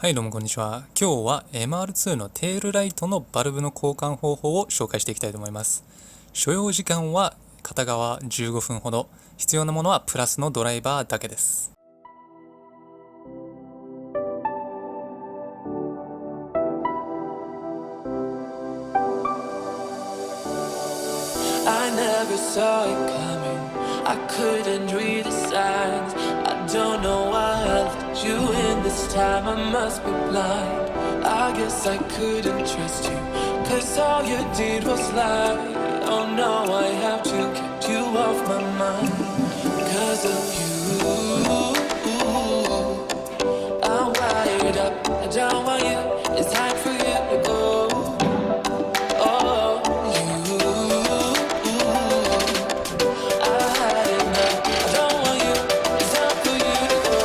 はい、どうもこんにちは。今日は MR2 のテールライトのバルブの交換方法を紹介していきたいと思います。所要時間は片側15分ほど。必要なものはプラスのドライバーだけです。I never saw it coming. I couldn't read the signs. I don't know why I let you in this time. I must be blind. I guess I couldn't trust you, 'cause all you did was lie. Oh no, I have to keep you off my mind. 'Cause of you, I'm wired up. I don't want you. It's time for you to go. Oh, you, I had enough. I don't want you. It's time for you to go.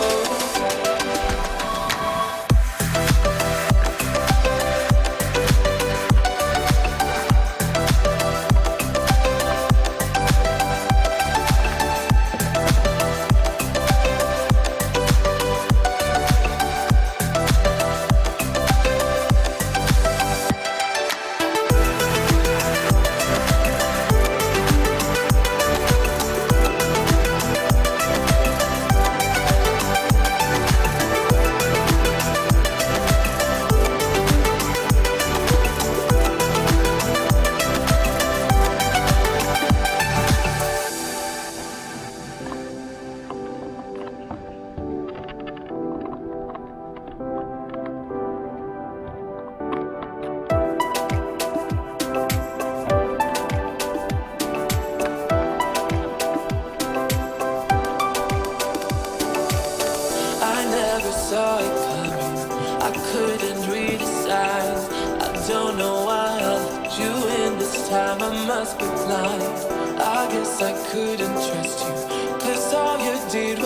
I never saw it coming. I couldn't read the signs. I don't know why I let you in this time. I must be blind. I guess I couldn't trust you, 'cause all you did